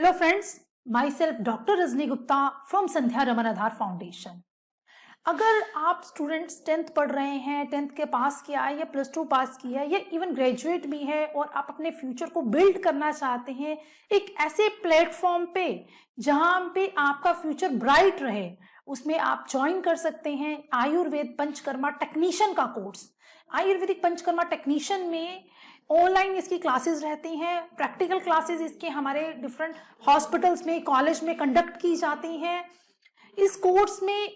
Hello friends, myself Dr. Rajni Gupta from Sandhya Raman Aadhar Foundation। अगर आप students 10th पढ़ रहे हैं, 10th के पास किया है या +2 पास किया है या इवन ग्रेजुएट भी है और आप अपने फ्यूचर को बिल्ड करना चाहते हैं एक ऐसे प्लेटफॉर्म पे जहां पे आपका फ्यूचर ब्राइट रहे, उसमें आप ज्वाइन कर सकते हैं आयुर्वेद पंचकर्मा टेक्नीशियन का कोर्स। आयुर्वेदिक पंचकर्मा टेक्नीशियन में ऑनलाइन इसकी क्लासेस रहती हैं, प्रैक्टिकल क्लासेस इसके हमारे डिफरेंट हॉस्पिटल्स में, कॉलेज में कंडक्ट की जाती हैं। इस कोर्स में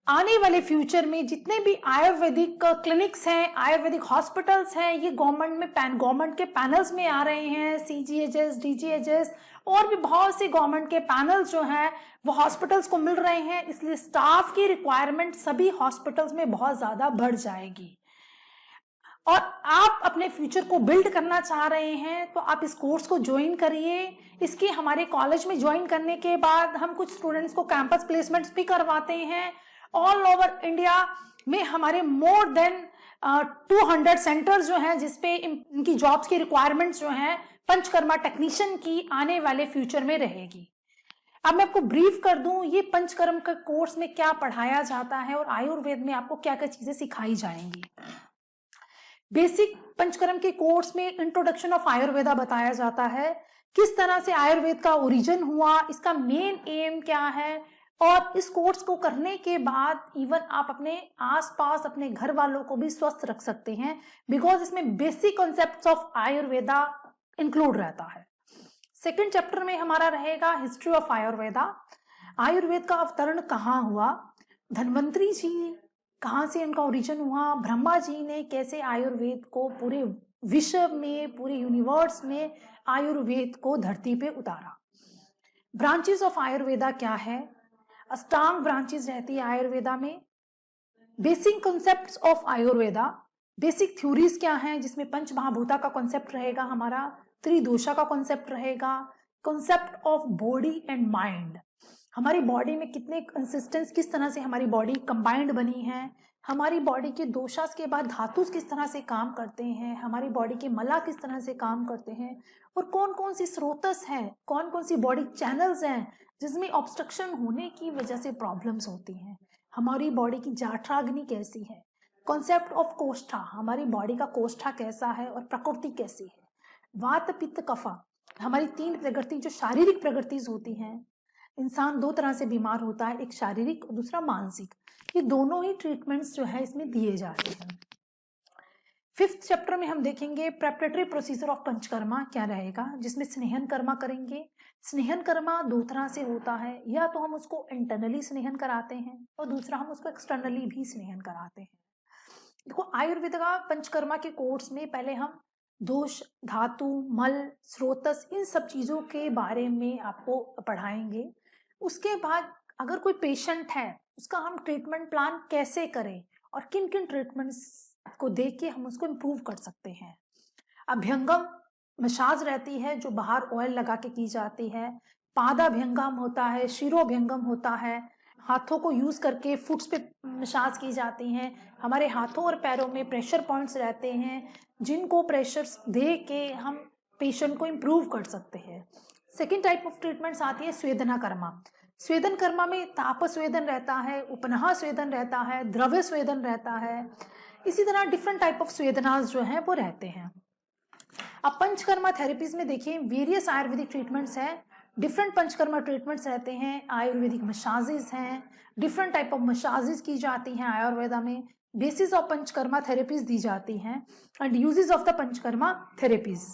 आने वाले फ्यूचर में जितने भी आयुर्वेदिक क्लिनिक्स हैं, आयुर्वेदिक हॉस्पिटल्स हैं, ये गवर्नमेंट के पैनल्स में आ रहे हैं। CGHS, DGHS और भी बहुत से गवर्नमेंट के पैनल्स जो हैं वो हॉस्पिटल्स को मिल रहे हैं, इसलिए स्टाफ की रिक्वायरमेंट सभी हॉस्पिटल्स में बहुत ज्यादा बढ़ जाएगी। और आप अपने फ्यूचर को बिल्ड करना चाह रहे हैं तो आप इस कोर्स को ज्वाइन करिए। इसके हमारे कॉलेज में ज्वाइन करने के बाद हम कुछ स्टूडेंट्स को कैंपस प्लेसमेंट्स भी करवाते हैं। ऑल ओवर इंडिया में हमारे मोर देन 200 सेंटर्स जो हैं जिसपे इनकी जॉब्स की रिक्वायरमेंट्स जो हैं पंचकर्मा टेक्नीशियन की आने वाले फ्यूचर में रहेगी। अब मैं आपको ब्रीफ कर दूं ये पंचकर्म का कोर्स में क्या पढ़ाया जाता है और आयुर्वेद में आपको क्या क्या चीजें सिखाई जाएंगी। बेसिक पंचकर्म के कोर्स में इंट्रोडक्शन ऑफ आयुर्वेदा बताया जाता है, किस तरह से आयुर्वेद का ओरिजिन हुआ, इसका मेन एम क्या है। और इस कोर्स को करने के बाद इवन आप अपने आसपास अपने घर वालों को भी स्वस्थ रख सकते हैं, बिकॉज इसमें basic concepts of Ayurveda include रहता है। सेकेंड चैप्टर में हमारा रहेगा हिस्ट्री ऑफ आयुर्वेदा। आयुर्वेद का अवतरण कहाँ हुआ, धन्वंतरी जी कहाँ से इनका ओरिजिन हुआ, ब्रह्मा जी ने कैसे आयुर्वेद को पूरे विश्व में, पूरे यूनिवर्स में आयुर्वेद को धरती पे उतारा। ब्रांचेस ऑफ आयुर्वेदा क्या है, अष्टांग ब्रांचेस रहती है आयुर्वेदा में। Basic concepts of Ayurveda, basic theories क्या हैं जिसमें पंच महाभूता का कॉन्सेप्ट रहेगा, हमारा त्रिदोषा का कॉन्सेप्ट रहेगा, concept of body and mind, हमारी बॉडी में कितने कंसिस्टेंस, किस तरह से हमारी बॉडी कंबाइंड बनी है, हमारी बॉडी के दोषास के बाद धातुस किस तरह से काम करते हैं, हमारी बॉडी के मला किस तरह से काम करते हैं और कौन कौन सी स्रोतस हैं, कौन कौन सी बॉडी चैनल्स हैं जिसमें ऑब्स्ट्रक्शन होने की वजह से प्रॉब्लम्स होती हैं, हमारी बॉडी की जाठराग्नि कैसी है, कॉन्सेप्ट ऑफ कोष्ठा, हमारी बॉडी का कोष्ठा कैसा है और प्रकृति कैसी है, वात पित्त कफा, हमारी 3 प्रकृति जो शारीरिक प्रकृतिज होती हैं। इंसान 2 तरह से बीमार होता है, एक शारीरिक और दूसरा मानसिक, ये दोनों ही ट्रीटमेंट्स जो है इसमें दिए जाते हैं। 5th चैप्टर में हम देखेंगे प्रेपरेटरी प्रोसीजर ऑफ पंचकर्मा क्या रहेगा, जिसमें स्नेहन कर्मा करेंगे। स्नेहन कर्मा 2 तरह से होता है, या तो हम उसको इंटरनली स्नेहन कराते हैं और दूसरा हम उसको एक्सटर्नली भी स्नेहन कराते हैं। देखो आयुर्वेद का पंचकर्मा के कोर्स में पहले हम दोष, धातु, मल, स्रोतस, इन सब चीजों के बारे में आपको पढ़ाएंगे। उसके बाद अगर कोई पेशेंट है उसका हम ट्रीटमेंट प्लान कैसे करें और किन किन ट्रीटमेंट्स को देख के हम उसको इम्प्रूव कर सकते हैं। अभ्यंगम मसाज रहती है जो बाहर ऑयल लगा के की जाती है, पादाभ्यंगम होता है, शिरोभ्यंगम होता है, हाथों को यूज करके फुट्स पे मसाज की जाती हैं। हमारे हाथों और पैरों में प्रेशर पॉइंट्स रहते हैं जिनको प्रेशर्स दे के हम पेशेंट को इम्प्रूव कर सकते हैं। सेकेंड टाइप ऑफ ट्रीटमेंट्स आती है स्वेदना कर्मा। स्वेदन कर्मा में ताप स्वेदन रहता है, उपनहा स्वेदन रहता है, द्रव्य स्वेदन रहता है, इसी तरह डिफरेंट टाइप ऑफ स्वेदनास जो हैं वो रहते हैं। अब पंचकर्मा थेरेपीज में देखिए वेरियस आयुर्वेदिक ट्रीटमेंट्स हैं, डिफरेंट पंचकर्मा ट्रीटमेंट्स रहते हैं, आयुर्वेदिक मसाजेस हैं, डिफरेंट टाइप ऑफ मसाजेस की जाती हैं आयुर्वेदा में, बेसिस ऑफ पंचकर्मा थेरेपीज दी जाती हैं and uses of the panchakarma therapies.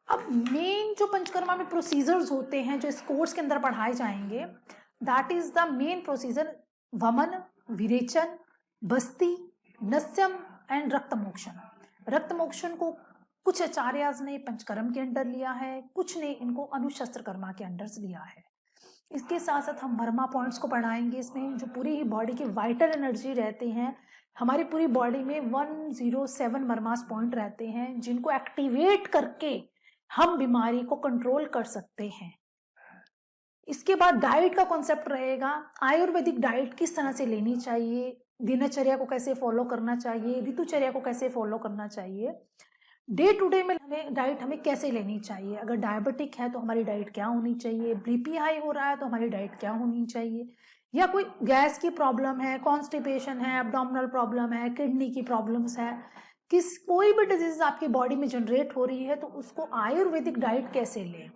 अब मेन जो पंचकर्मा में प्रोसीजर्स होते हैं जो इस कोर्स के अंदर पढ़ाए जाएंगे, that is the main procedure वमन, विरेचन, बस्ती, नस्यम एंड रक्तमोक्षण। रक्तमोक्षण को कुछ आचार्याज ने पंचकर्म के अंडर लिया है, कुछ ने इनको अनुशस्त्र कर्मा के अंडर से लिया है। इसके साथ साथ हम मर्मा पॉइंट्स को पढ़ाएंगे इसमें, जो पूरी ही बॉडी के वाइटल एनर्जी रहते हैं। हमारी पूरी बॉडी में 107 मर्मास पॉइंट रहते हैं जिनको एक्टिवेट करके हम बीमारी को कंट्रोल कर सकते हैं। इसके बाद डाइट का कॉन्सेप्ट रहेगा, आयुर्वेदिक डाइट किस तरह से लेनी चाहिए, दिनचर्या को कैसे फॉलो करना चाहिए, ऋतुचर्या को कैसे फॉलो करना चाहिए। डे टू डे में डाइट हमें कैसे लेनी चाहिए, अगर डायबिटिक है तो हमारी डाइट क्या होनी चाहिए, बीपी हाई हो रहा है तो हमारी डाइट क्या होनी चाहिए, या कोई गैस की प्रॉब्लम है, कॉन्स्टिपेशन है, एब्डोमिनल प्रॉब्लम है, किडनी की प्रॉब्लम्स है, कोई भी डिजीज आपकी बॉडी में जनरेट हो रही है तो उसको आयुर्वेदिक डाइट कैसे लें,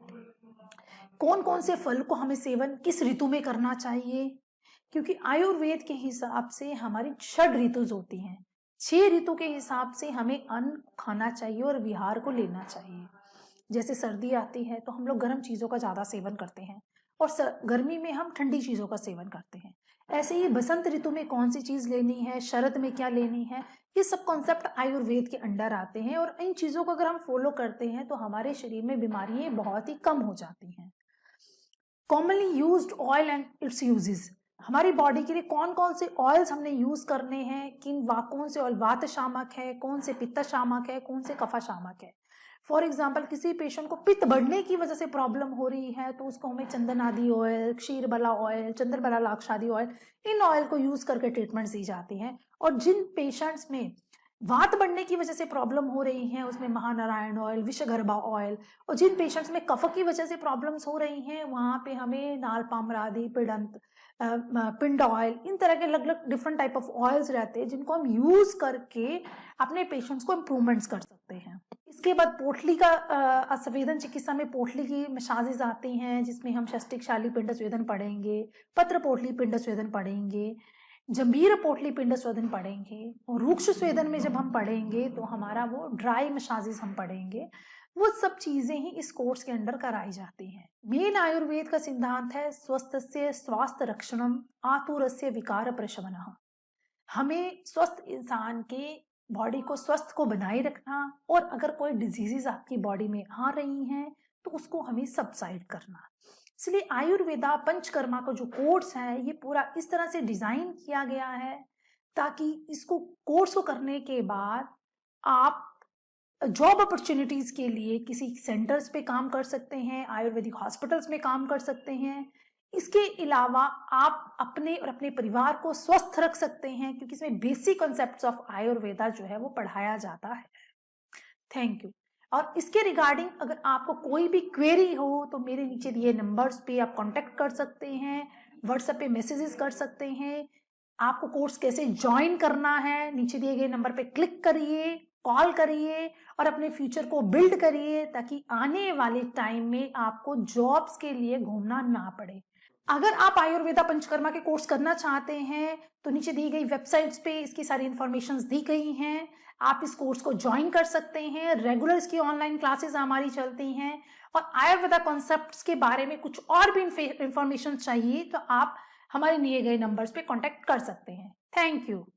कौन कौन से फल को हमें सेवन किस ऋतु में करना चाहिए, क्योंकि आयुर्वेद के हिसाब से हमारी 6 ऋतुज होती हैं, 6 ऋतु के हिसाब से हमें अन्न खाना चाहिए और विहार को लेना चाहिए। जैसे सर्दी आती है तो हम लोग गर्म चीज़ों का ज़्यादा सेवन करते हैं और गर्मी में हम ठंडी चीज़ों का सेवन करते हैं। ऐसे ही बसंत ऋतु में कौन सी चीज़ लेनी है, शरद में क्या लेनी है, ये सब कॉन्सेप्ट आयुर्वेद के अंडर आते हैं और इन चीज़ों को अगर हम फॉलो करते हैं तो हमारे शरीर में बीमारियां बहुत ही कम हो जाती हैं। Commonly used oil and it's uses, हमारी बॉडी के लिए कौन कौन से ऑयल्स हमने यूज करने हैं, कौन से ऑयल वात शामक है, कौन से पित्त शामक है, कौन से कफा शामक है। फॉर एग्जाम्पल किसी पेशेंट को पित्त बढ़ने की वजह से प्रॉब्लम हो रही है तो उसको हमें Chandanadi oil, Ksheerabala oil, Chandrabala Lakshadi oil, इन ऑयल को यूज करके ट्रीटमेंट दी जाती है। और जिन पेशेंट्स में वात बढ़ने की वजह से प्रॉब्लम हो रही है उसमें महानारायण ऑयल, विषगर्भा ऑयल, और जिन पेशेंट्स में कफ की वजह से प्रॉब्लम्स हो रही हैं वहां पे हमें नालपामरादि, पिंड ऑयल, इन तरह के अलग अलग डिफरेंट टाइप ऑफ ऑयल्स रहते हैं जिनको हम यूज करके अपने पेशेंट्स को इम्प्रूवमेंट्स कर सकते हैं। इसके बाद पोटली का असंवेदन चिकित्सा में पोटली की मसाजेज आती हैं जिसमें हम षष्टिक शाली पिंड स्वेदन पढ़ेंगे, पत्र पोटली पिंड स्वेदन पढ़ेंगे, जंभीर पोटली पिंड स्वेदन पढ़ेंगे, और रूक्ष स्वेदन में जब हम पढ़ेंगे तो हमारा वो ड्राई मसाजेस हम पढ़ेंगे। वो सब चीजें ही इस कोर्स के अंदर कराई जाती हैं। मेन आयुर्वेद का सिद्धांत है स्वस्थस्य स्वास्थ्य रक्षणम आतुरस्य विकार प्रशमनः, हमें स्वस्थ इंसान के बॉडी को स्वस्थ को बनाए रखना और अगर कोई डिजीजेस आपकी बॉडी में आ रही हैं तो उसको हमें सबसाइड करना। इसलिए आयुर्वेदा पंचकर्मा का जो कोर्स है ये पूरा इस तरह से डिजाइन किया गया है ताकि इसको कोर्स को करने के बाद आप जॉब अपॉर्चुनिटीज के लिए किसी सेंटर्स पे काम कर सकते हैं, आयुर्वेदिक हॉस्पिटल्स में काम कर सकते हैं। इसके अलावा आप अपने और अपने परिवार को स्वस्थ रख सकते हैं क्योंकि इसमें बेसिक कॉन्सेप्ट्स ऑफ आयुर्वेदा जो है वो पढ़ाया जाता है। Thank you. और इसके रिगार्डिंग अगर आपको कोई भी क्वेरी हो तो मेरे नीचे दिए नंबर्स पे आप कांटेक्ट कर सकते हैं, व्हाट्सएप पे मैसेजेस कर सकते हैं। आपको कोर्स कैसे ज्वाइन करना है, नीचे दिए गए नंबर पे क्लिक करिए, कॉल करिए और अपने फ्यूचर को बिल्ड करिए ताकि आने वाले टाइम में आपको जॉब्स के लिए घूमना ना पड़े। अगर आप आयुर्वेदा पंचकर्मा के कोर्स करना चाहते हैं तो नीचे दी गई वेबसाइट्स पे इसकी सारी इंफॉर्मेशंस दी गई हैं, आप इस कोर्स को ज्वाइन कर सकते हैं। रेगुलर इसकी ऑनलाइन क्लासेस हमारी चलती हैं और आयुर्वेदा कॉन्सेप्ट्स के बारे में कुछ और भी इंफॉर्मेशन चाहिए तो आप हमारे दिए गए नंबर्स पे कांटेक्ट कर सकते हैं। Thank you.